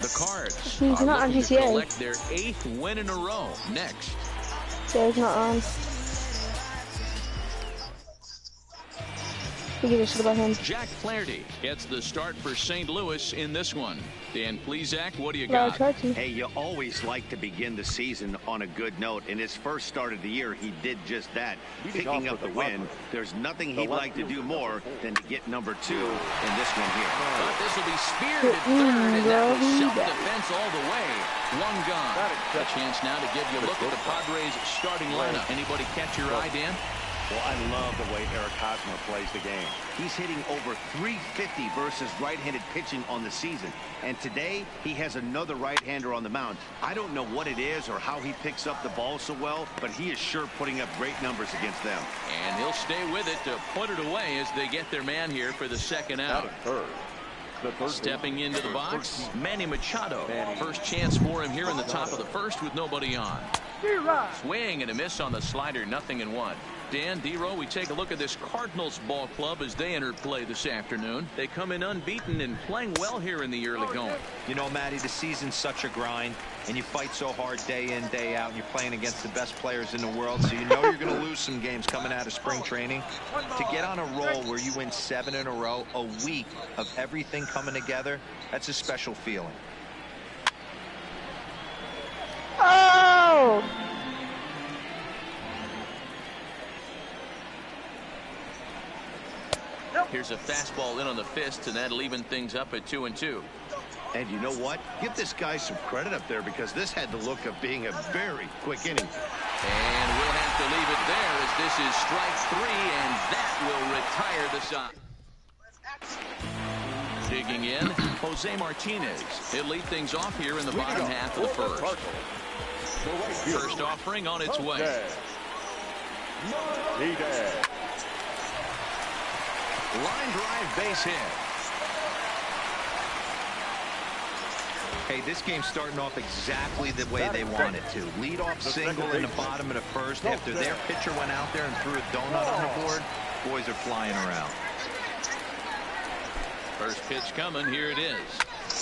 The Cards He's are not on looking to GCA. collect their 8th win in a row. Next. So he's not on. We give a shit about him. Jack Flaherty gets the start for St. Louis in this one. Dan Plesac, what do you Well, I got? tried to. Hey, you always like to begin the season on a good note. In his first start of the year, he did just that, picking up the win. There's nothing he'd like to do more than to get number 2 in this one here. But this will be speared at third, and that was self-defense all the way. One gone. A chance now to give you a look at the Padres' starting lineup. Anybody catch your eye, Dan? Well, I love the way Eric Hosmer plays the game. He's hitting over 350 versus right-handed pitching on the season. And today, he has another right-hander on the mound. I don't know what it is or how he picks up the ball so well, but he is sure putting up great numbers against them. And he'll stay with it to put it away as they get their man here for the second out. Stepping into the box, Manny Machado. First chance for him here in the top of the first with nobody on. Swing and a miss on the slider, 0-1. Dan, D-Row, we take a look at this Cardinals ball club as they enter play this afternoon. They come in unbeaten and playing well here in the early going. You know, Matty, the season's such a grind, and you fight so hard day in, day out, and you're playing against the best players in the world, so you know you're going to lose some games coming out of spring training. To get on a roll where you win 7 in a row, a week of everything coming together, that's a special feeling. Oh! Here's a fastball in on the fist, and that'll even things up at 2-2. And you know what? Give this guy some credit up there because this had the look of being a very quick inning. And we'll have to leave it there as this is strike 3, and that will retire the side. Digging in, Jose Martinez. He'll lead things off here in the bottom half of the first. First offering on its way. Line drive base hit. Hey, this game's starting off exactly the way they want it to. Lead off single in the bottom of the first. After their pitcher went out there and threw a donut on the board, boys are flying around. First pitch coming. Here it is.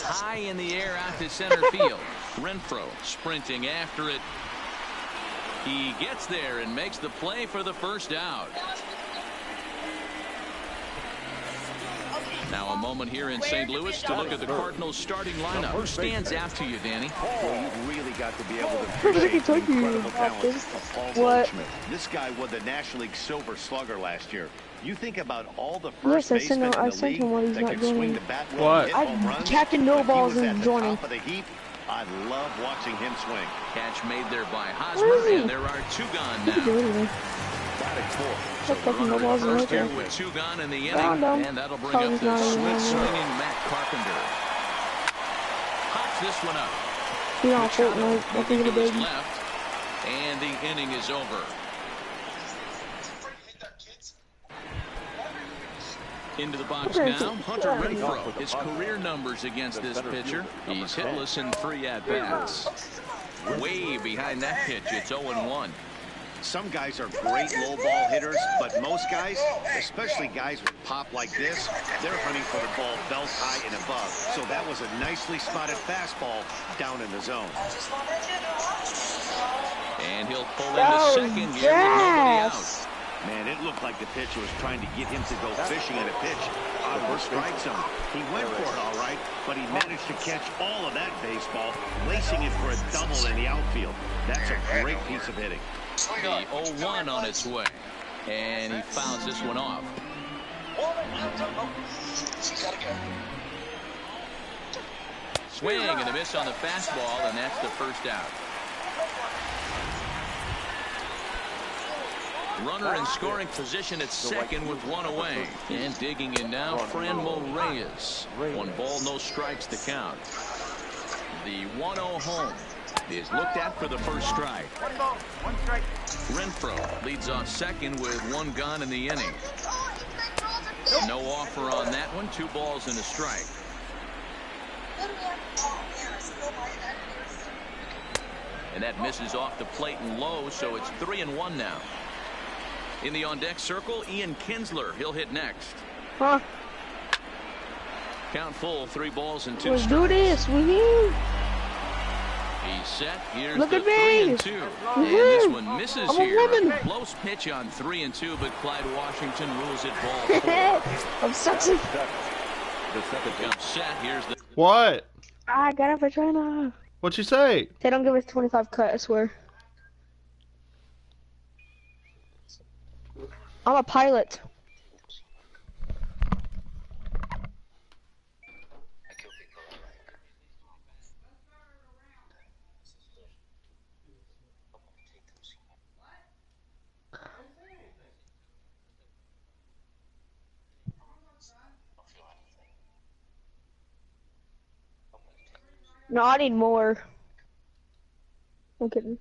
High in the air out to center field. Renfroe sprinting after it. He gets there and makes the play for the first out. Now a moment here in St. Louis to look at the Cardinals starting lineup. Who stands out to you, Danny? Well, you've really got to be able to appreciate the incredible talent of Paul Goldschmidt. This guy won the National League Silver Slugger last year. You think about all the first basemen in the league that can swing the bat well and hit home runs. Catching no balls and joining. Top of the heap. I love watching him swing. Catch made there by Hosmer, and there are 2 gone now. So the runner in first here with 2 gone in the inning, and that'll bring up the swinging Matt Carpenter. Pops this one up. Moving to his left, and the inning is over. Into the box now, Hunter Renfroe. His career numbers against this pitcher. He's hitless in 3 at-bats. Way behind that pitch, it's 0-1. Some guys are great low ball hitters, but most guys, especially guys with pop like this, they're hunting for the ball belt high and above. So that was a nicely spotted fastball down in the zone. And he'll pull into second here with nobody out. Man, it looked like the pitcher was trying to get him to go fishing at a pitch. Oliver strikes him. He went for it all right, but he managed to catch all of that baseball, placing it for a double in the outfield. That's a great piece of hitting. The 0-1 on its way, and he fouls this one off. Swing and a miss on the fastball, and that's the first out. Runner in scoring position at second with 1 away. And digging in now, Franmil Reyes. 1 ball, no strikes to count. The 1-0 home is looked at for the first strike. Renfroe leads off second with 1 gone in the inning. No offer on that one. 2 balls and a strike. And that misses off the plate and low, so it's 3-1 now. In the on-deck circle, Ian Kinsler. He'll hit next. Count full, 3 balls and 2 Let's strikes. do this. Woohoo! He's set. Here's Look the at me. 3-2. And this one misses I'm a here. woman. Close pitch on 3-2, but Clyde Washington rules it ball 4. I'm sexy. The second Comes set. Here's the What? I got it for China. What'd you say? They don't give us 25 cut, I swear. I'm a pilot. No, I need more. I'm kidding.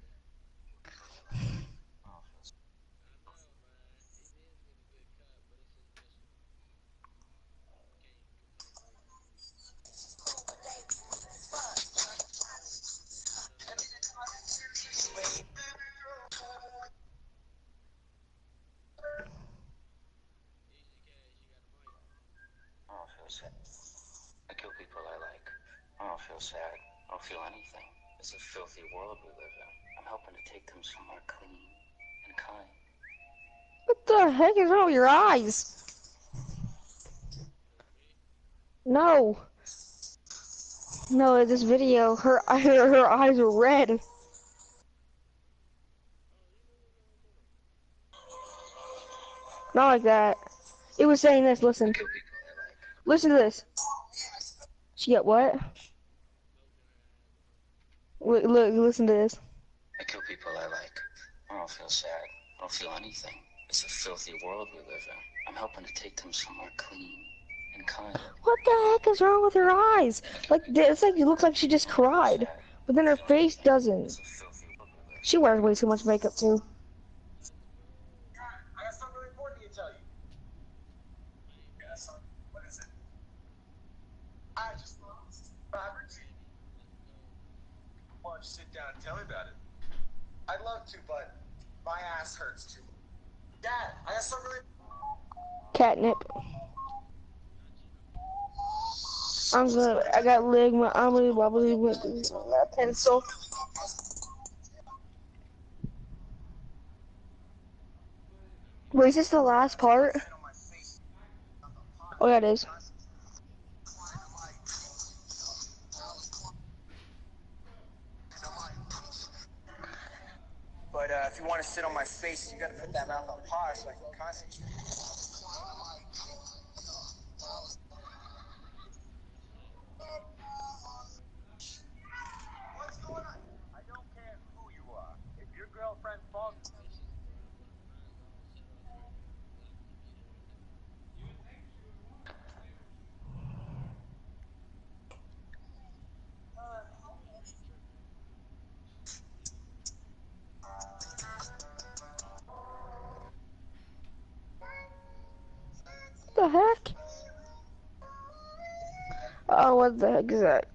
I kill people I like. I don't feel sad. I don't feel anything. It's a filthy world we live in. I'm helping to take them somewhere clean and kind. What the heck is wrong with your eyes? No. No, this video, her eyes are red. Not like that. It was saying this, listen. Listen to this. She got what? Look, listen to this. I kill people I like. I don't feel sad. I don't feel anything. It's a filthy world we live in. I'm helping to take them somewhere clean and kind. What the heck is wrong with her eyes? Like, it's like it looks like she just cried. But then her face doesn't. It's a filthy world we live in. She wears way too much makeup too. I got something really important to tell you. Yes. What is it? I just lost Robert. Why don't you sit down and tell me about it? I'd love to, but my ass hurts too. Dad, I got something really. Catnip. I got ligma. I'm really wobbly with my pencil. Wait, is this the last part? Oh yeah, it is. But if you want to sit on my face, you gotta put that mouth on pause so I can concentrate. What's going on? I don't care who you are. If your girlfriend falls. What the heck? Oh, what the heck is that?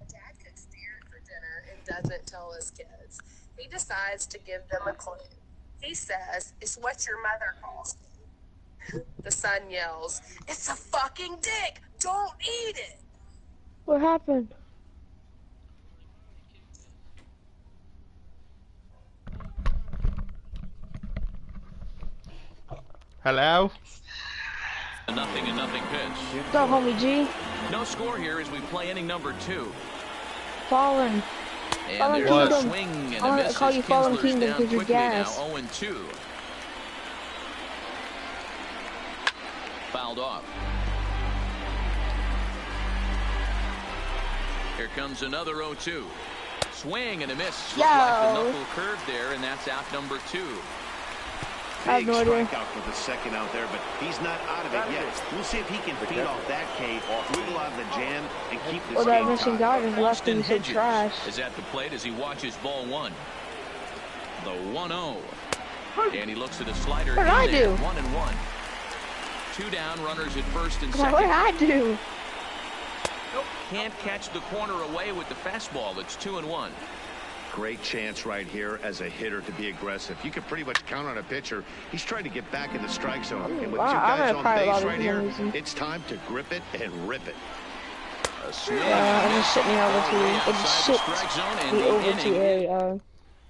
Dad cooks deer for dinner and doesn't tell his kids. He decides to give them a clue. He says, "It's what your mother calls me." The son yells, "It's a fucking dick! Don't eat it!" What happened? Hello? A 0-0 pitch. What's up, homie G? No score here as we play inning number 2. Fallen. And Fallen there's a Kingdom. swing and I a wanna miss call as you Fallen Kinsler's Kingdom down 'cause you're quickly now, gas. 0-2. Fouled off. Here comes another 0-2. Swing and a miss. Looked like the Yo. knuckle curve there, and that's out number 2. I have Big no idea. strikeout for the second out there, but he's not out of it yet. We'll see if he can feed off that K, wiggle out of the jam, and keep this Well, that game missing tied. guard is left Austin in some Hedges trash. is at the plate as he watches ball 1. The 1-0. And he looks at a slider. What did I do? 1-1. 2 down, runners at first and What did second. I do? Can't catch the corner away with the fastball. It's 2-1. Great chance right here as a hitter to be aggressive. You can pretty much count on a pitcher. He's trying to get back in the strike zone. And with two guys on base right here, it's time to grip it and rip it. I'm just sitting over to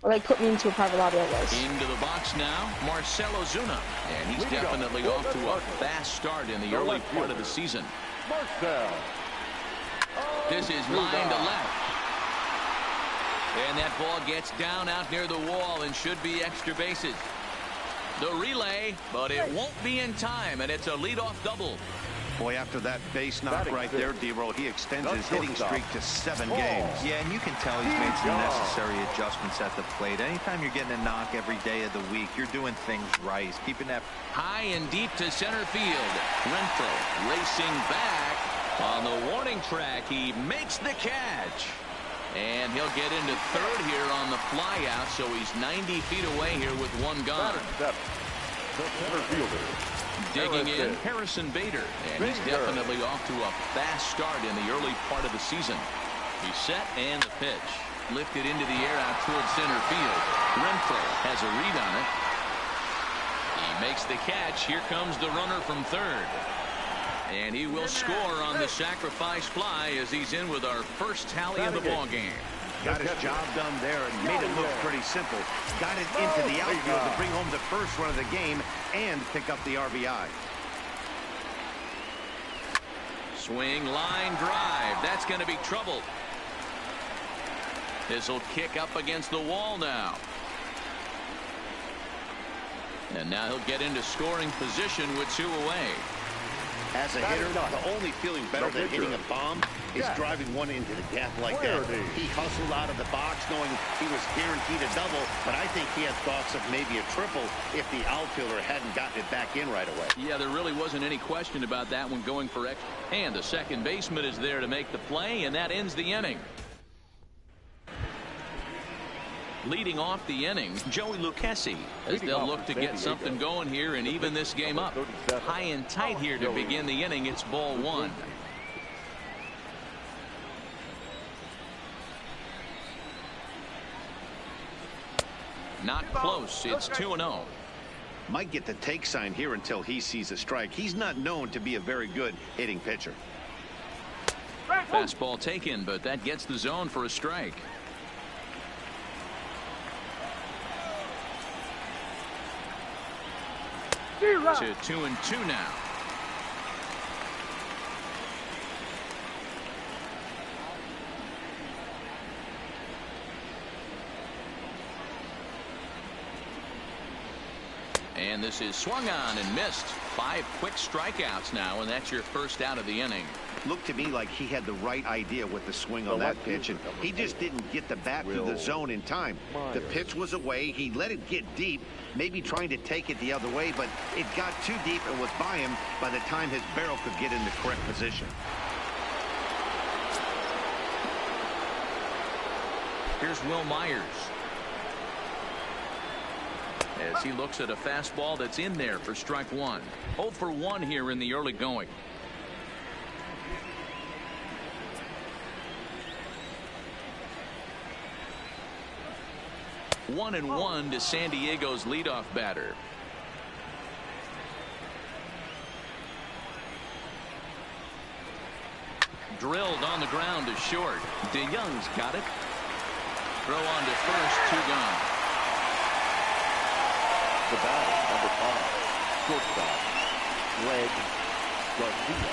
well, they put me into a private lobby, I guess. Into the box now, Marcelo Zuna. And he's definitely off to a fast start in the early part of the season. This is line to left. And that ball gets down out near the wall and should be extra bases. The relay, but it won't be in time, and it's a leadoff double. Boy, after that base knock right there, D-Roll, he extends his hitting streak to 7 games. Yeah, and you can tell he's made some necessary adjustments at the plate. Anytime you're getting a knock every day of the week, you're doing things right. He's keeping that high and deep to center field. Renfro racing back on the warning track. He makes the catch. And he'll get into third here on the fly out, so he's 90 feet away here with one gone. The center fielder. Digging in, Harrison Bader, and he's definitely off to a fast start in the early part of the season. He's set, and the pitch lifted into the air out towards center field. Renfro has a read on it. He makes the catch. Here comes the runner from third. And he will score on the sacrifice fly as he's in with our first tally of the ball game. Got his job done there and made it look pretty simple. Got it into the outfield to bring home the first run of the game and pick up the RBI. Swing, line drive. That's going to be trouble. This will kick up against the wall now. And now he'll get into scoring position with 2 away. As a hitter, the only feeling better than hitting a bomb is driving one into the gap like that. He hustled out of the box knowing he was guaranteed a double, but I think he had thoughts of maybe a triple if the outfielder hadn't gotten it back in right away. Yeah, there really wasn't any question about that one going for extra. And the second baseman is there to make the play, and that ends the inning. Leading off the inning, Joey Lucchesi, as they'll look to get something going here and even this game up. High and tight here to begin the inning. It's ball 1. Not close. It's 2-0. Might get the take sign here until he sees a strike. He's not known to be a very good hitting pitcher. Fastball taken, but that gets the zone for a strike. To 2-2 now. And this is swung on and missed. 5 quick strikeouts now, and that's your first out of the inning. Looked to me like he had the right idea with the swing on that pitch, and he just didn't get the bat through the zone in time. The pitch was away. He let it get deep, maybe trying to take it the other way, but it got too deep and was by him by the time his barrel could get in the correct position. Here's Will Myers, as he looks at a fastball that's in there for strike 1. 0 for 1 here in the early going. One and 1 to San Diego's leadoff batter. Drilled on the ground to short. DeYoung's got it. Throw on to first, 2 gone. The batter, number 5, shortstop, Greg Garcia.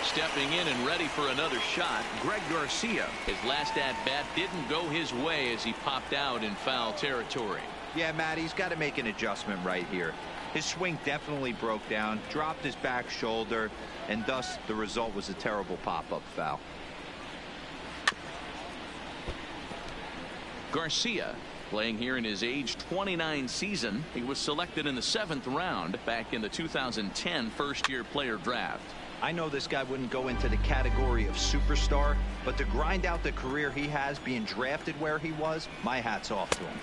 Stepping in and ready for another shot, Greg Garcia. His last at-bat didn't go his way as he popped out in foul territory. Yeah, Matt, he's got to make an adjustment right here. His swing definitely broke down, dropped his back shoulder, and thus the result was a terrible pop-up foul. Garcia, playing here in his age 29 season. He was selected in the 7th round back in the 2010 first-year player draft. I know this guy wouldn't go into the category of superstar, but to grind out the career he has being drafted where he was, my hat's off to him.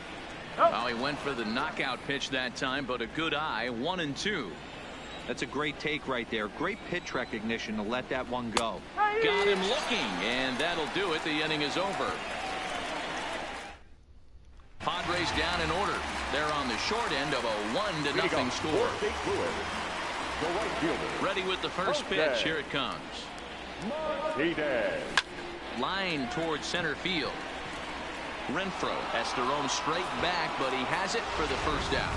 Oh, he went for the knockout pitch that time, but a good eye. 1 and 2. That's a great take right there. Great pitch recognition to let that one go. Got him looking, and that'll do it. The inning is over. Padres down in order. They're on the short end of a 1-0 score. The right fielder. Ready with the first pitch. Here it comes. Line towards center field. Renfroe has to roam straight back, but he has it for the first out.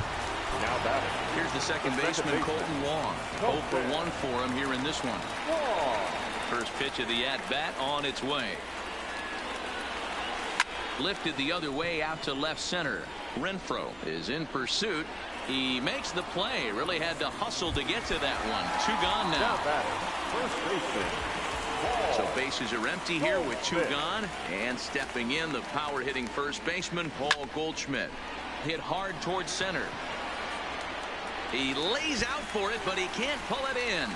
Now batting. Here's the second baseman, Colton Wong. 0 for 1 for him here in this one. First pitch of the at-bat on its way. Lifted the other way out to left center. Renfroe is in pursuit. He makes the play. Really had to hustle to get to that one. 2 gone now. First baseman. So bases are empty here with 2 gone. And stepping in, the power-hitting first baseman, Paul Goldschmidt. Hit hard towards center. He lays out for it, but he can't pull it in.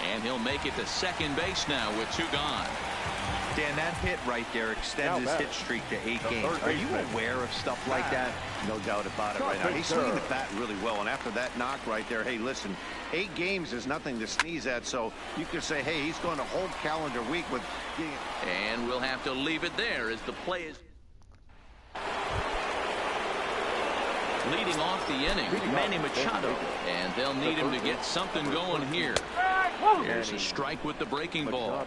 And he'll make it to second base now with 2 gone. Dan, that hit right there extends his hit streak to 8 games. Are you aware of stuff like that? No doubt about it right now. He's swinging the bat really well, and after that knock right there, hey, listen, 8 games is nothing to sneeze at, so you could say, hey, he's going a whole calendar week with... And we'll have to leave it there as the play is... Leading off the inning, Manny Machado, and they'll need him to get something going here. Here's a strike with the breaking ball.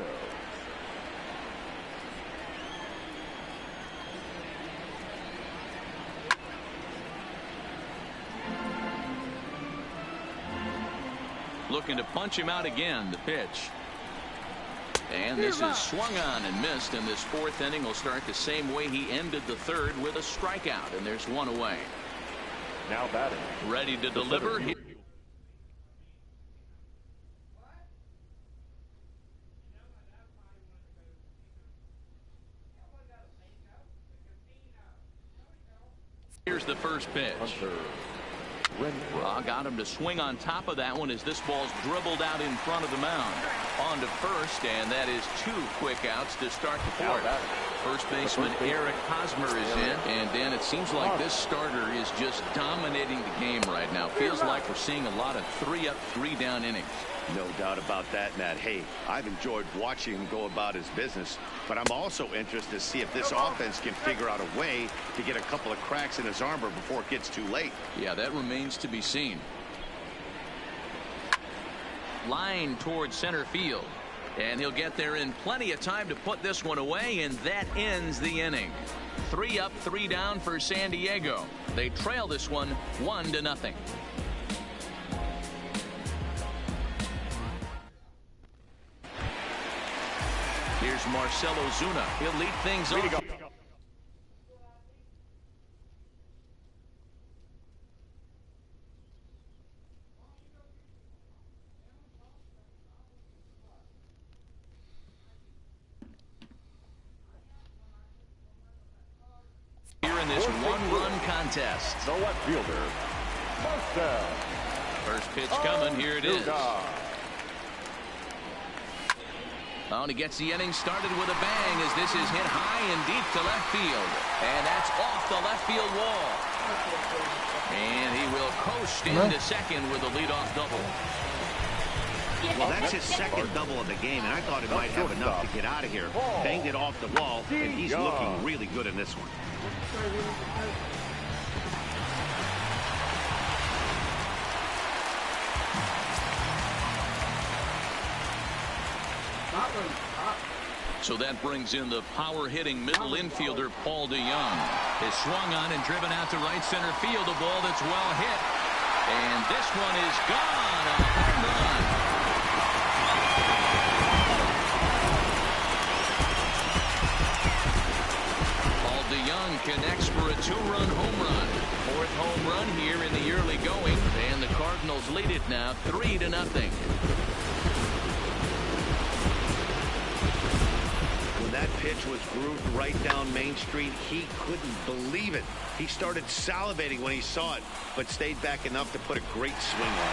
Looking to punch him out again. The pitch. And this is swung on and missed, and this 4th inning will start the same way he ended the 3rd with a strikeout, and there's 1 away. Now batting. Ready to deliver. Here's the first pitch. Got him to swing on top of that one as this ball's dribbled out in front of the mound. On to first, and that is 2 quick outs to start the 4th. First baseman Eric Hosmer is in, and Dan, it seems like this starter is just dominating the game right now. Feels like we're seeing a lot of 3-up, 3-down innings. No doubt about that, Matt. Hey, I've enjoyed watching him go about his business, but I'm also interested to see if this offense can figure out a way to get a couple of cracks in his armor before it gets too late. Yeah, that remains to be seen. Line towards center field, and he'll get there in plenty of time to put this one away, and that ends the inning. 3 up, 3 down for San Diego. They trail this one 1-0. Here's Marcell Ozuna. He'll lead things off. Here in this 1-run contest. The left fielder. First pitch coming. Here it is. And he gets the inning started with a bang as this is hit high and deep to left field. And that's off the left field wall. And he will coast into second with a leadoff double. Well, that's his 2nd double of the game, and I thought he might have enough to get out of here. Banged it off the wall, and he's looking really good in this one. So that brings in the power-hitting middle infielder, Paul DeYoung. Is swung on and driven out to right center field. A ball that's well hit. And this one is gone. A home run. Paul DeYoung connects for a 2-run home run. 4th home run here in the early going. And the Cardinals lead it now 3-0. That pitch was grooved right down Main Street. He couldn't believe it. He started salivating when he saw it, but stayed back enough to put a great swing on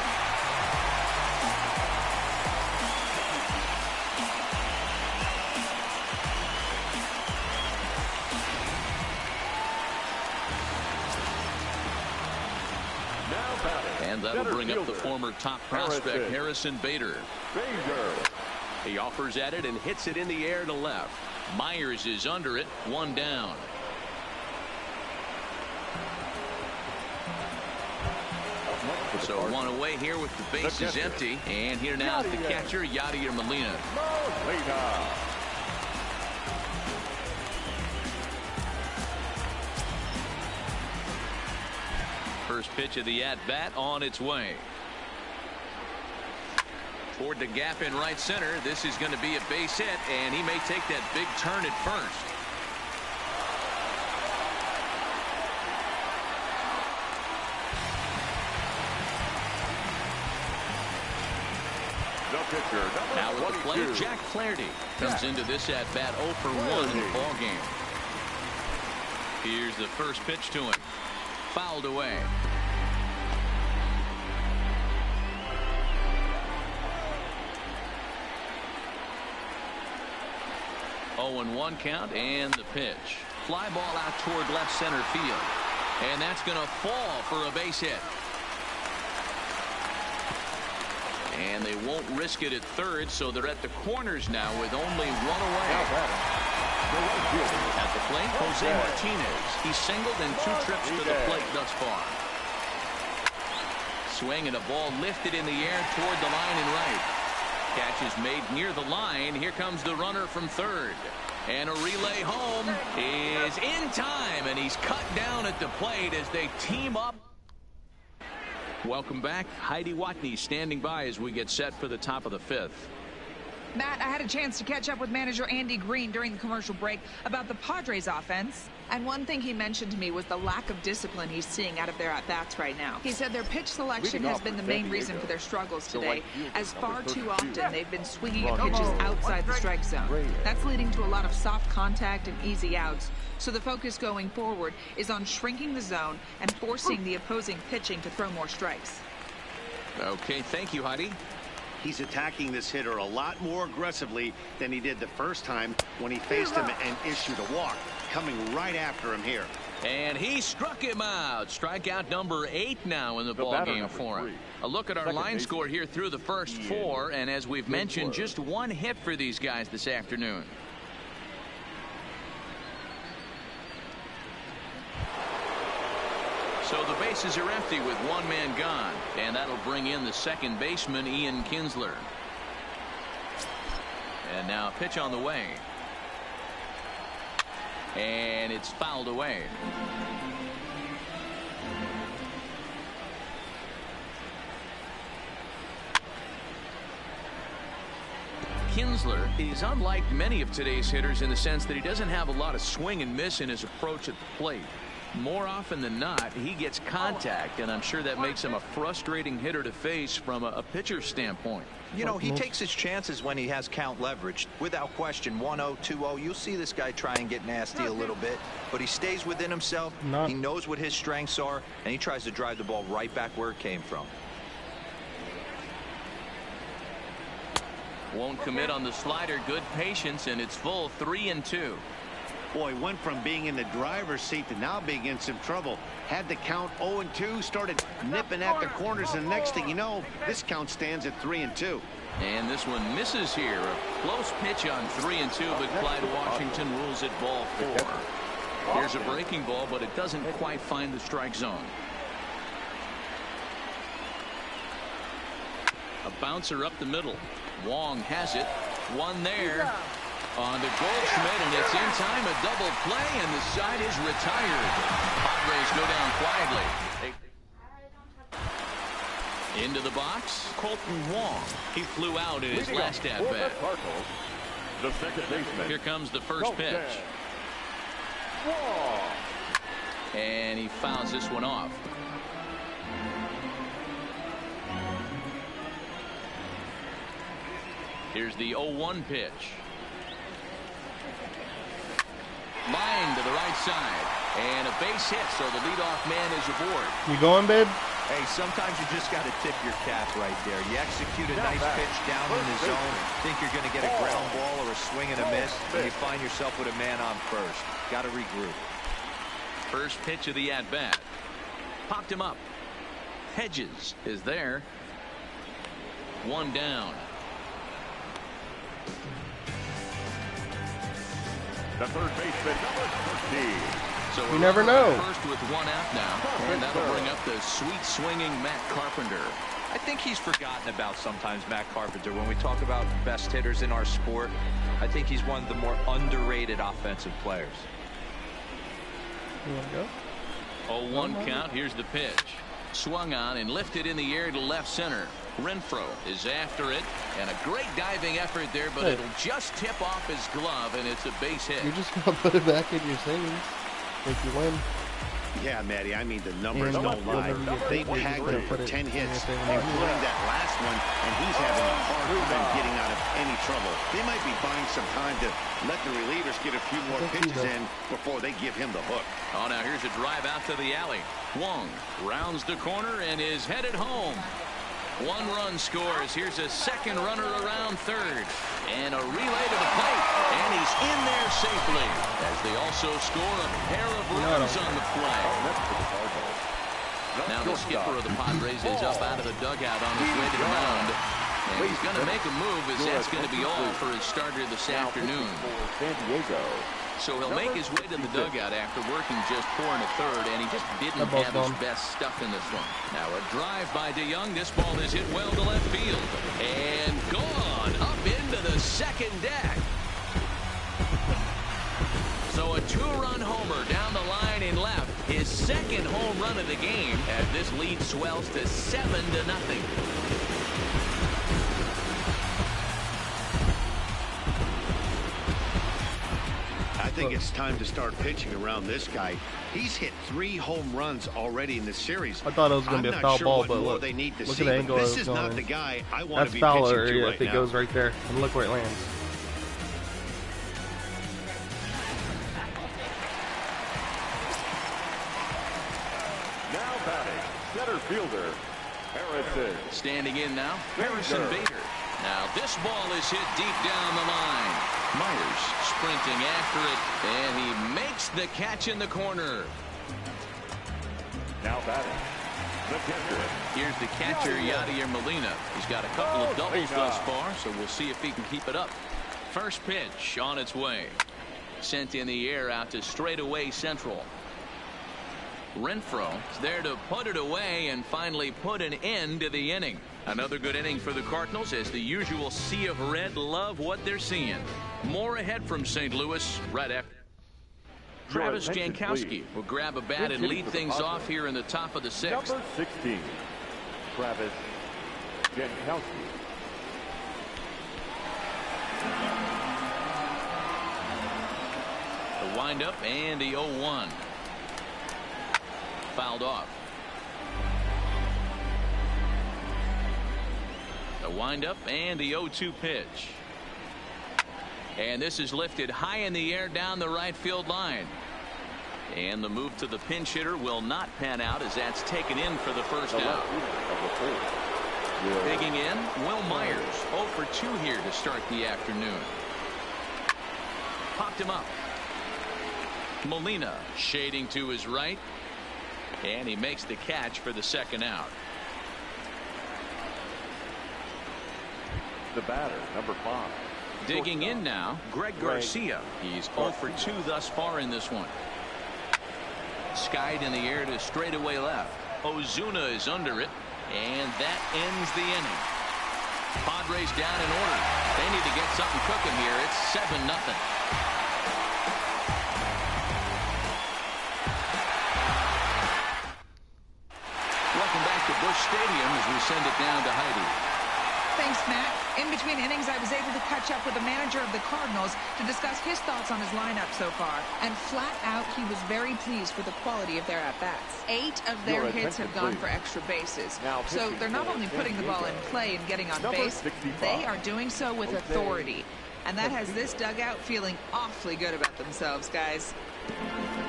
it. And that'll bring up the former top prospect, Harrison Bader. He offers at it and hits it in the air to left. Myers is under it, 1 down. So one away here with the bases empty. And here now the catcher, Yadier Molina. First pitch of the at-bat on its way. Toward the gap in right center. This is going to be a base hit, and he may take that big turn at first. Now with the plate, Jack Flaherty comes into this at-bat 0 for 1 in the ball game. Here's the first pitch to him. Fouled away. 0-1 count, and the pitch. Fly ball out toward left center field. And that's going to fall for a base hit. And they won't risk it at third, so they're at the corners now with only one away. At the plate, Jose Martinez. He's singled in 2 trips to the plate thus far. Swing and a ball lifted in the air toward the line and right. Catch is made near the line. Here comes the runner from third. And a relay home is in time, and he's cut down at the plate as they team up. Welcome back. Heidi Watney standing by as we get set for the top of the 5th. Matt, I had a chance to catch up with manager Andy Green during the commercial break about the Padres offense. And one thing he mentioned to me was the lack of discipline he's seeing out of their at-bats right now. He said their pitch selection has been the main reason for their struggles today, as far too often they've been swinging at pitches outside the strike zone. That's leading to a lot of soft contact and easy outs. So the focus going forward is on shrinking the zone and forcing the opposing pitching to throw more strikes. Okay, thank you, Heidi. He's attacking this hitter a lot more aggressively than he did the first time when he faced him and issued a walk. Coming right after him here. And he struck him out. Strikeout number 8 now in the ball game for him. A look at our line score here through the first 4. And as we've mentioned, just 1 hit for these guys this afternoon. So the bases are empty with 1 man gone. And that'll bring in the second baseman, Ian Kinsler. And now a pitch on the way. And it's fouled away. Kinsler is unlike many of today's hitters in the sense that he doesn't have a lot of swing and miss in his approach at the plate. More often than not, he gets contact, and I'm sure that makes him a frustrating hitter to face from a pitcher's standpoint. You know, he takes his chances when he has count leverage. Without question, 1-0, 2-0, you'll see this guy try and get nasty a little bit, but he stays within himself. He knows what his strengths are, and he tries to drive the ball right back where it came from. Won't commit on the slider. Good patience, and it's full 3-2. Boy, went from being in the driver's seat to now being in some trouble. Had the count 0-2, started nipping at the corners, and the next thing you know, this count stands at 3-2. And this one misses here. A close pitch on 3-2, but Clyde Washington rules it ball 4. Here's a breaking ball, but it doesn't quite find the strike zone. A bouncer up the middle. Wong has it. One there. On to Goldschmidt, and it's in time, a double play, and the side is retired. Padres go down quietly. Into the box, Colton Wong. He flew out in his last at-bat. The second baseman. Here comes the first pitch. And he fouls this one off. Here's the 0-1 pitch. Line to the right side, and a base hit, so the leadoff man is aboard. You going, babe? Hey, sometimes you just got to tip your cap right there. You execute a nice pitch down in the zone, think you're going to get a ground ball or a swing and a miss, and you find yourself with a man on first. Got to regroup. First pitch of the at-bat. Popped him up. Hedges is there. 1 down. The third baseman, number 13. So you never know. First with one out now, and that'll bring up the sweet swinging Matt Carpenter. I think he's forgotten about sometimes, Matt Carpenter. When we talk about best hitters in our sport, I think he's one of the more underrated offensive players. You want to go? 0-1 count. Here's the pitch. Swung on and lifted in the air to left center. Renfroe is after it, and a great diving effort there, but it'll just tip off his glove, and it's a base hit. You're just gonna put it back in your savings if you win. Yeah, Matty, I mean, the numbers don't lie. They tagged him for 10 hits, including that last one, and he's having a hard time getting out of any trouble. They might be buying some time to let the relievers get a few more pitches in before they give him the hook. Oh, now here's a drive out to the alley. Wong rounds the corner and is headed home. 1 run scores. Here's a second runner around third. And a relay to the plate. And he's in there safely. As they also score a pair of runs on the play. Now the skipper of the Padres is up out of the dugout on his way to the mound. And he's going to make a move, as that's going to be all for his starter this afternoon. So he'll make his way to the dugout after working just 4 1/3, and he just didn't have his best stuff in this one. Now a drive by DeYoung. This ball is hit well to left field. And gone up into the second deck. So a 2-run homer down the line in left. His second home run of the game, as this lead swells to 7-0. I think it's time to start pitching around this guy. He's hit 3 home runs already in this series. I thought it was going to be a foul ball, but look they need to at see, the angle this it's is going. not the guy I want to be foul pitching area to right if it now. goes right there. And look where it lands. Now batting, center fielder, Harrison. Standing in now, Harrison Bader. Now this ball is hit deep down the line. Myers sprinting after it, and he makes the catch in the corner. Now batting, the catcher. Here's the catcher, Yadier Molina. He's got a couple of doubles thus far, so we'll see if he can keep it up. First pitch on its way. Sent in the air out to straightaway central. Renfroe is there to put it away and finally put an end to the inning. Another good inning for the Cardinals, as the usual sea of red love what they're seeing. More ahead from St. Louis right after. Travis Jankowski will grab a bat and lead things off here in the top of the 6th. Number 16, Travis Jankowski. The windup and the 0-1. Fouled off. The windup and the 0-2 pitch. And this is lifted high in the air down the right field line. And the move to the pinch hitter will not pan out, as that's taken in for the first out. Digging in, Will Myers. 0 for 2 here to start the afternoon. Popped him up. Molina shading to his right. And he makes the catch for the second out. The batter, number 5. Digging in now, Greg Garcia. He's 0 for 2 thus far in this one. Skied in the air to straightaway left. Ozuna is under it, and that ends the inning. Padres down in order. They need to get something cooking here. It's 7-0. Welcome back to Busch Stadium as we send it down to Heidi. Thanks, Matt. In between innings, I was able to catch up with the manager of the Cardinals to discuss his thoughts on his lineup so far. And flat out, he was very pleased with the quality of their at-bats. 8 of their hits have gone for extra bases. So they're not only putting the ball in play and getting on base, they are doing so with authority. And that has this dugout feeling awfully good about themselves, guys.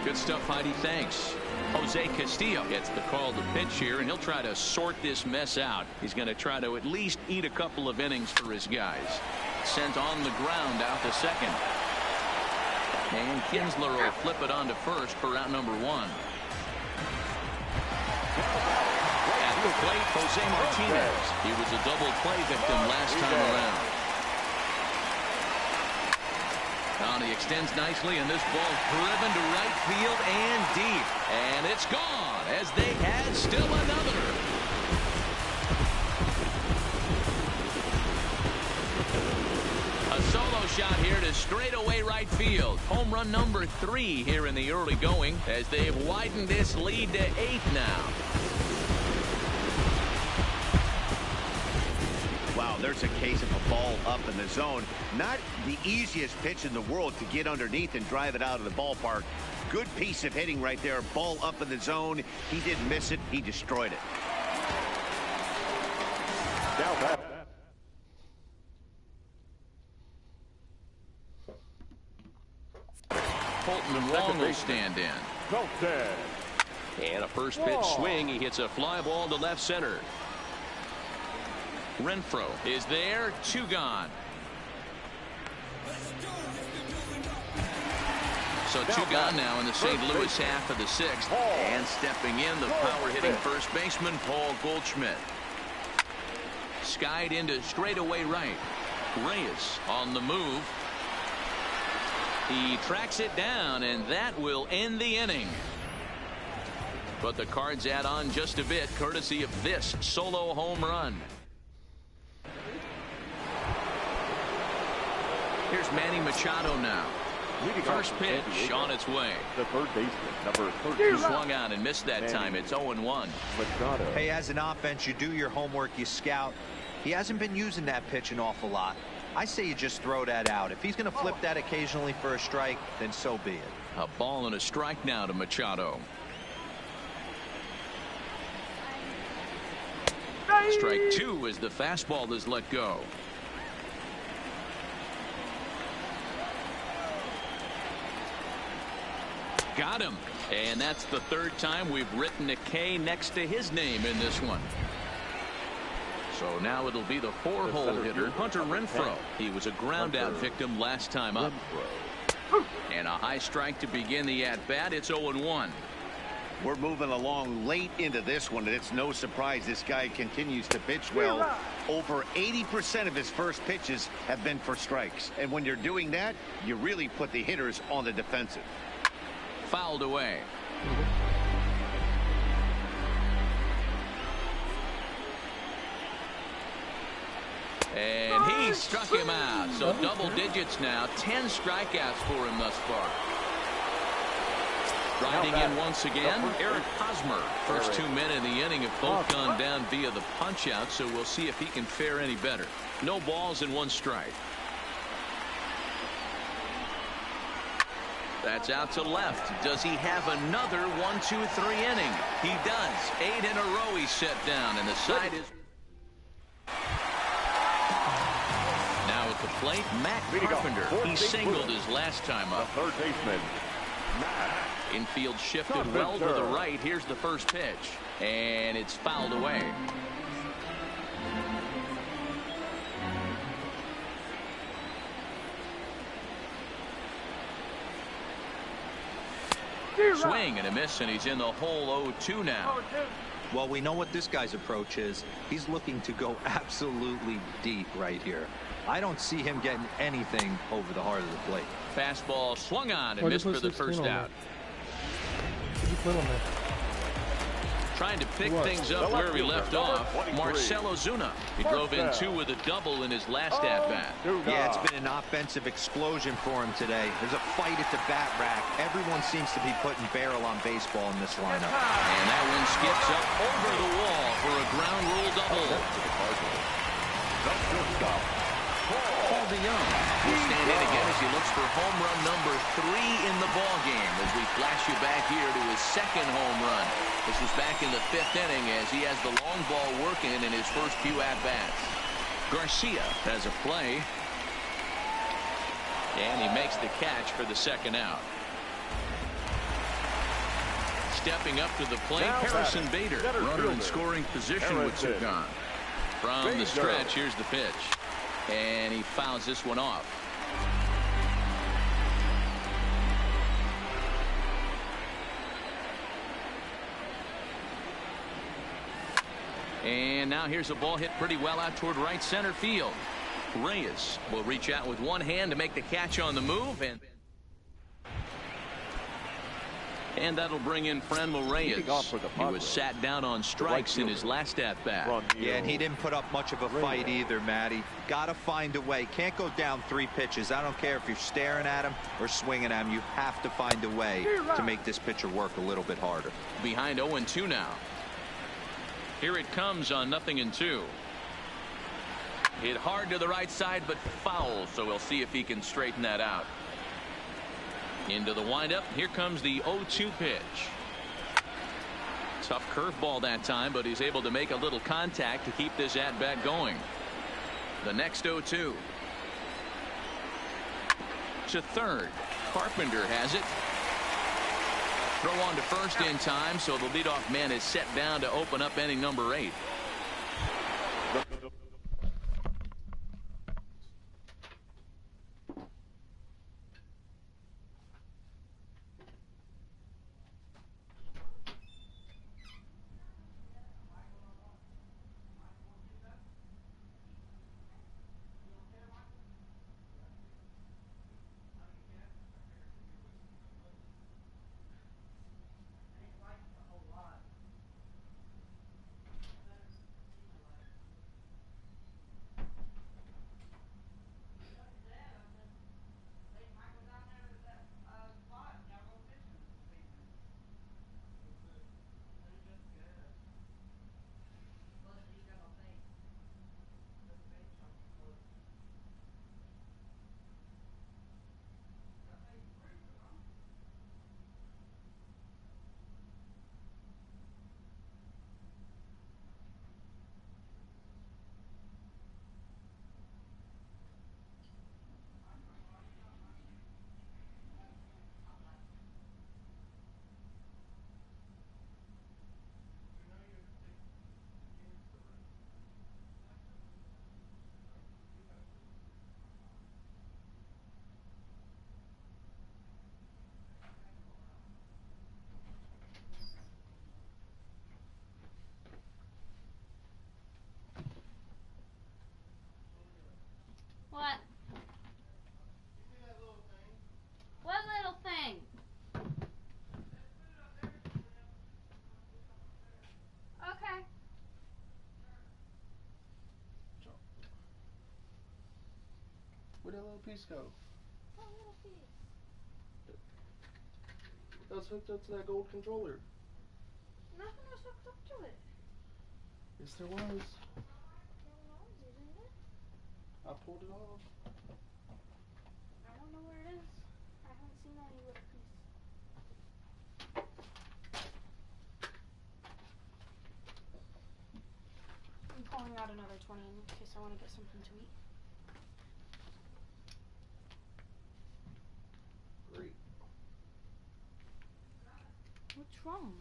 Good stuff, Heidi. Thanks. Jose Castillo gets the call to pitch here, and he'll try to sort this mess out. He's going to try to at least eat a couple of innings for his guys. Sent on the ground out to second. And Kinsler will flip it on to first for out number 1. At the plate, Jose Martinez. He was a double play victim last time around. He extends nicely, and this ball driven to right field and deep. And it's gone as they had still another. A solo shot here to straightaway right field. Home run number 3 here in the early going as they've widened this lead to 8 now. Wow, there's a case of a ball up in the zone. Not the easiest pitch in the world to get underneath and drive it out of the ballpark. Good piece of hitting right there. Ball up in the zone. He didn't miss it. He destroyed it. Now back. Colton and Wong will stand in. Colton. And a first pitch swing. He hits a fly ball to left center. Renfroe is there. 2 gone. So 2 gone now in the St. Louis half of the 6th. And stepping in, the power-hitting first baseman, Paul Goldschmidt. Skied into straightaway right. Reyes on the move. He tracks it down, and that will end the inning. But the Cards add on just a bit, courtesy of this solo home run. Here's Manny Machado now. First pitch on its way. The third baseman, number 13. Swung out and missed that time. It's 0-1. Machado. Hey, as an offense, you do your homework, you scout. He hasn't been using that pitch an awful lot. I say you just throw that out. If he's going to flip that occasionally for a strike, then so be it. A ball and a strike now to Machado. Strike 2 as the fastball is let go. Got him. And that's the 3rd time we've written a K next to his name in this one. So now it'll be the 4-hole hitter, Hunter Renfroe. He was a ground out victim last time up. And a high strike to begin the at-bat. It's 0-1. We're moving along late into this one, and it's no surprise this guy continues to pitch well. Over 80% of his first pitches have been for strikes. And when you're doing that, you really put the hitters on the defensive. Fouled away. And he struck him out. So double digits now. 10 strikeouts for him thus far. Riding in once again, Eric Hosmer. First 2 men in the inning have both gone down via the punch out, so we'll see if he can fare any better. No balls and 1 strike. That's out to left. Does he have another 1-2-3 inning? He does. 8 in a row he's set down, and the side is... Now at the plate, Matt Carpenter. He singled his last time up. Third baseman, Matt. Infield shifted well to the right. Here's the first pitch. And it's fouled away. Swing and a miss, and he's in the hole 0-2 now. Well, we know what this guy's approach is. He's looking to go absolutely deep right here. I don't see him getting anything over the heart of the plate. Fastball swung on and missed for the first out. Trying to pick things up where he left off. Marcell Ozuna. He drove in 2 with a double in his last at-bat. Yeah, it's been an offensive explosion for him today. There's a fight at the bat rack. Everyone seems to be putting barrel on baseball in this lineup. And that one skips up over the wall for a ground rule double. Paul DeYoung will stand in again as he looks for home run number 3 in the ball game as we flash you back here to his 2nd home run. This was back in the 5th inning as he has the long ball working in his first few at-bats. Garcia has a play. And he makes the catch for the 2nd out. Stepping up to the plate, Harrison Bader. Runner in scoring position with 2 gone. From the stretch, here's the pitch. And he fouls this one off. And now here's a ball hit pretty well out toward right center field. Reyes will reach out with one hand to make the catch on the move, and that'll bring in Franmil Reyes. He was sat down on strikes in his last at-bat. Yeah, and he didn't put up much of a fight either, Matty. Got to find a way. Can't go down 3 pitches. I don't care if you're staring at him or swinging at him. You have to find a way to make this pitcher work a little bit harder. Behind 0-2 now. Here it comes on 0-2. Hit hard to the right side, but foul, so we'll see if he can straighten that out. Into the windup. Here comes the 0-2 pitch. Tough curveball that time, but he's able to make a little contact to keep this at-bat going. The next 0-2. To third. Carpenter has it. Throw on to first in time, so the leadoff man is set down to open up inning number 8. What? What little thing? Okay. Where'd that little piece go? What little piece? That was hooked up to that gold controller. Nothing was hooked up to it. Yes, there was. There was, isn't it? I pulled it off. I don't know where it is. I haven't seen any little piece. I'm pulling out another 20 in case I want to get something to eat. Great. What's wrong?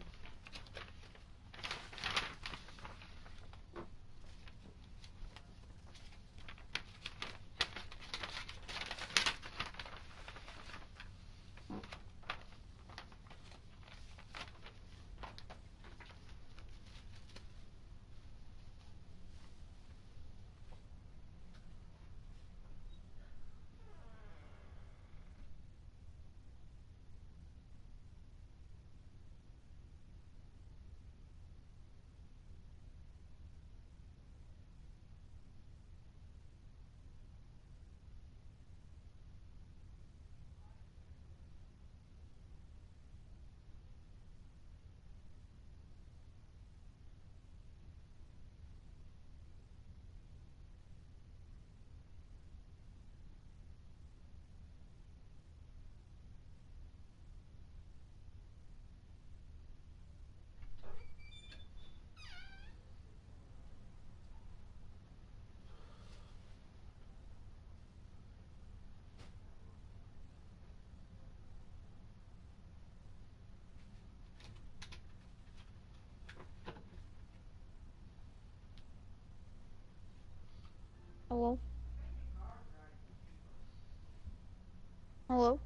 Hello? Hello?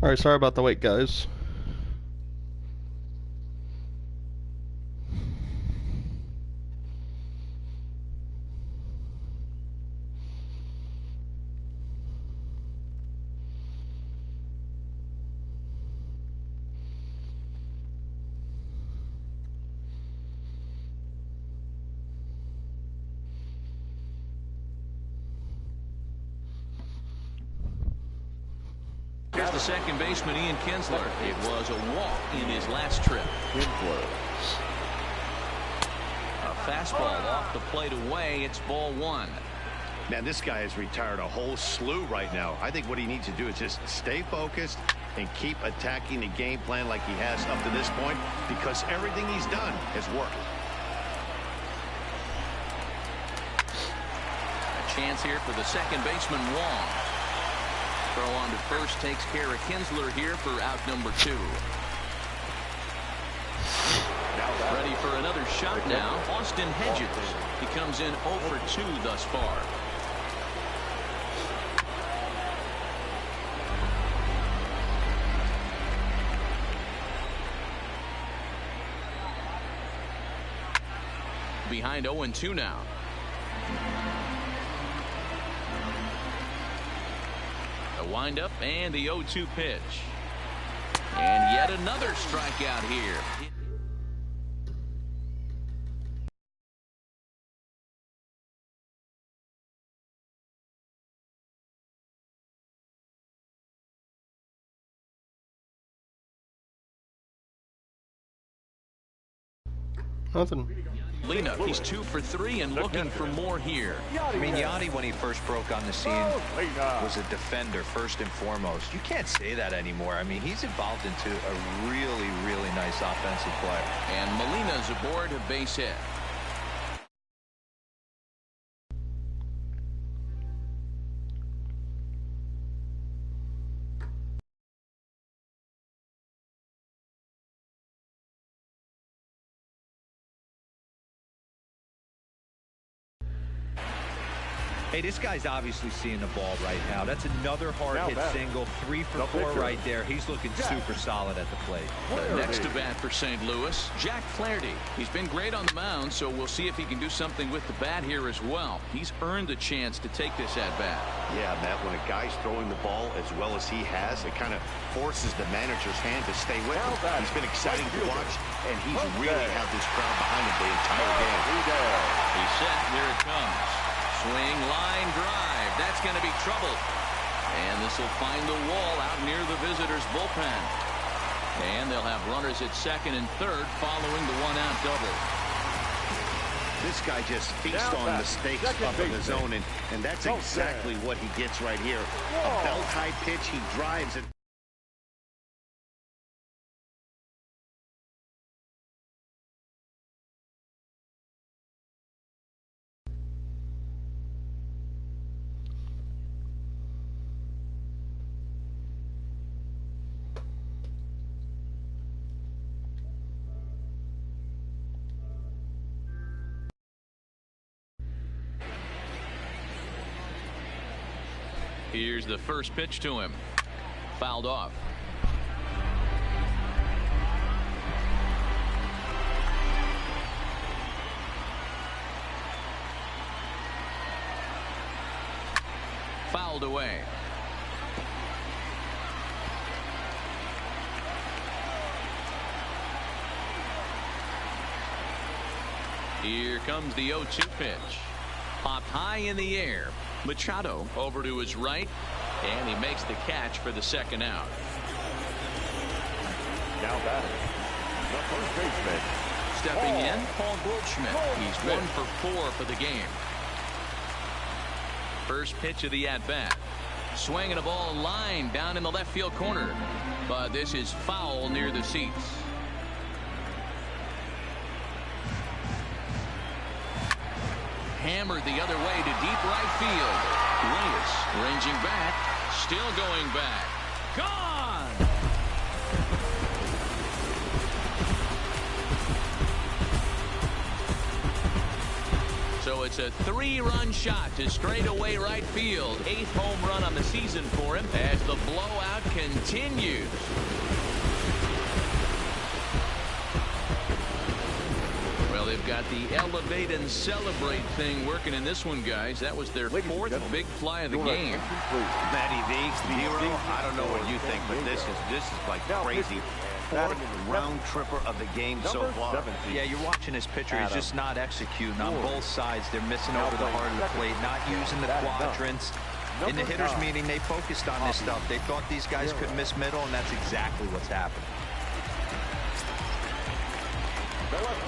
Alright, sorry about the wait, guys. Here's the second baseman, Ian Kinsler. It was a walk in his last trip. Kinsler. A fastball off the plate away. It's ball one. Man, this guy has retired a whole slew right now. I think what he needs to do is just stay focused and keep attacking the game plan like he has up to this point, because everything he's done has worked. A chance here for the second baseman, Wong. Throw on to first takes care of Kinsler here for out number 2. Now Ready for another shot now. Austin Hedges. He comes in 0 for 2 thus far. Behind 0-2 now. A windup and the 0-2 pitch. And yet another strikeout here. Nothing. Lena, he's 2 for 3 and looking for more here. I mean, Yachty, when he first broke on the scene, was a defender first and foremost. You can't say that anymore. I mean, he's evolved into a really, really nice offensive player. And Molina's aboard a base hit. Hey, this guy's obviously seeing the ball right now. That's another hard hit single. 3 for 4 right there. He's looking super solid at the plate. Next to bat for St. Louis, Jack Flaherty. He's been great on the mound, so we'll see if he can do something with the bat here as well. He's earned a chance to take this at bat. Yeah, Matt, when a guy's throwing the ball as well as he has, it kind of forces the manager's hand to stay with him. He's been exciting to watch, and he's really had this crowd behind him the entire game. He's set. Here it comes. Swing, line, drive. That's going to be trouble. And this will find the wall out near the visitors' bullpen. And they'll have runners at second and third following the one-out double. This guy just feasts on mistakes up in the zone, and that's exactly what he gets right here. A belt-high pitch, he drives it. Here's the first pitch to him. Fouled off. Fouled away. Here comes the 0-2 pitch. Popped high in the air. Machado over to his right, and he makes the catch for the second out. Now batting, the first baseman. Stepping in, Paul Goldschmidt. He's 1 for 4 for the game. First pitch of the at-bat. Swinging a ball line down in the left field corner, but this is foul near the seats. Hammered the other way to deep right field. Reyes ranging back, still going back. Gone! So it's a 3-run shot to straightaway right field. 8th home run on the season for him as the blowout continues. They've got the elevate and celebrate thing working in this one, guys. That was their 4th big fly of the game. Matty V, hero. I don't know what you think, but this is like crazy. 4th round tripper of the game so far. Yeah, you're watching this pitcher. He's just not executing on both sides. They're missing over the heart of the plate, not using the quadrants. In the hitters meeting, they focused on this stuff. They thought these guys could miss middle, and that's exactly what's happening.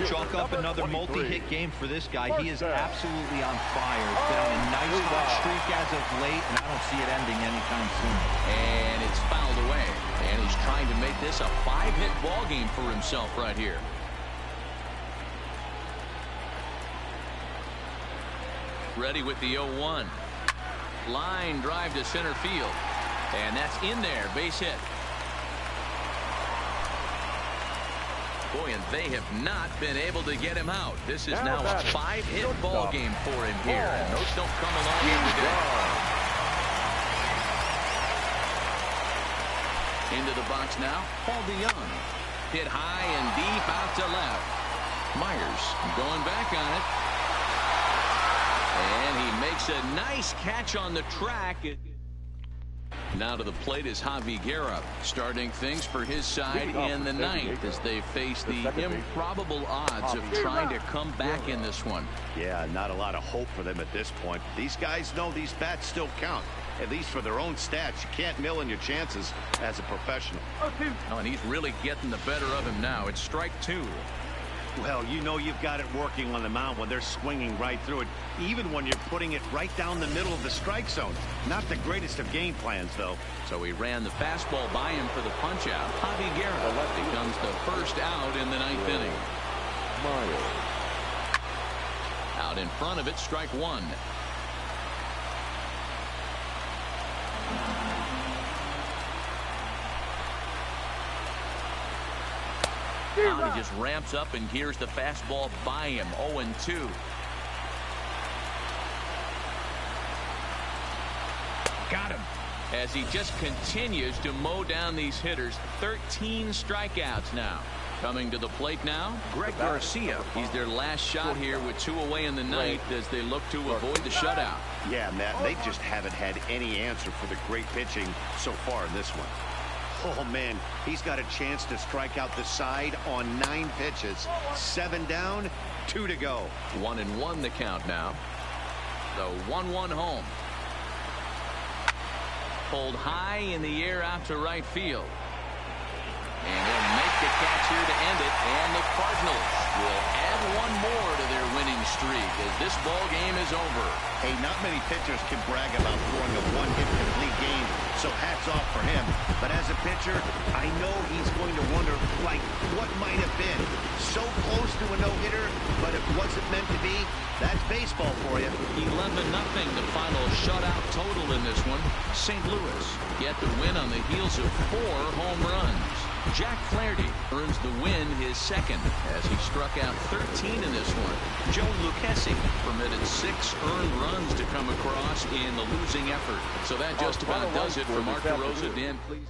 Chalk up another multi-hit game for this guy. He is absolutely on fire. He's been on a nice hot streak as of late, and I don't see it ending anytime soon. And it's fouled away. And he's trying to make this a 5-hit ball game for himself right here. Ready with the 0-1. Line drive to center field. And that's in there. Base hit. Boy, and they have not been able to get him out. This is now a 5-hit ball game for him here, and those don't come along every day. Into the box now, Paul DeYoung. Hit high and deep out to left. Myers going back on it. And he makes a nice catch on the track. Now to the plate is Javi Guerra, starting things for his side in the ninth as they face the improbable odds of trying to come back in this one. Yeah, not a lot of hope for them at this point. These guys know these bats still count, at least for their own stats. You can't mill in your chances as a professional. Oh, and he's really getting the better of him now. It's strike 2. Well, you know you've got it working on the mound when they're swinging right through it, even when you're putting it right down the middle of the strike zone. Not the greatest of game plans, though. So he ran the fastball by him for the punch-out. Javi Guerra becomes the first out in the 9th inning. Out in front of it, strike 1. Now he just ramps up, and here's the fastball by him. 0-2. Got him. As he just continues to mow down these hitters. 13 strikeouts now. Coming to the plate now, Greg Garcia. He's their last shot here with 2 away in the 9th as they look to avoid the shutout. Yeah, Matt, they just haven't had any answer for the great pitching so far in this one. Oh, man, he's got a chance to strike out the side on 9 pitches. 7 down, 2 to go. 1-1 the count now. The 1-1 home. Pulled high in the air out to right field. And he'll make the catch here to end it. And the Cardinals will add 1 more to their winning streak as this ball game is over. Hey, not many pitchers can brag about throwing a 1-hit complete game, so hats off for him. But as a pitcher, I know he's going to wonder, like, what might have been. So close to a no-hitter, but it wasn't meant to be. That's baseball for you. 11-0 the final shutout total in this one. St. Louis get the win on the heels of 4 home runs. Jack Flaherty earns the win, his second, as he struck out 13 in this one. Joe Lucchesi permitted 6 earned runs to come across in the losing effort. So that just about does it for Mark DeRosa. Dan, please.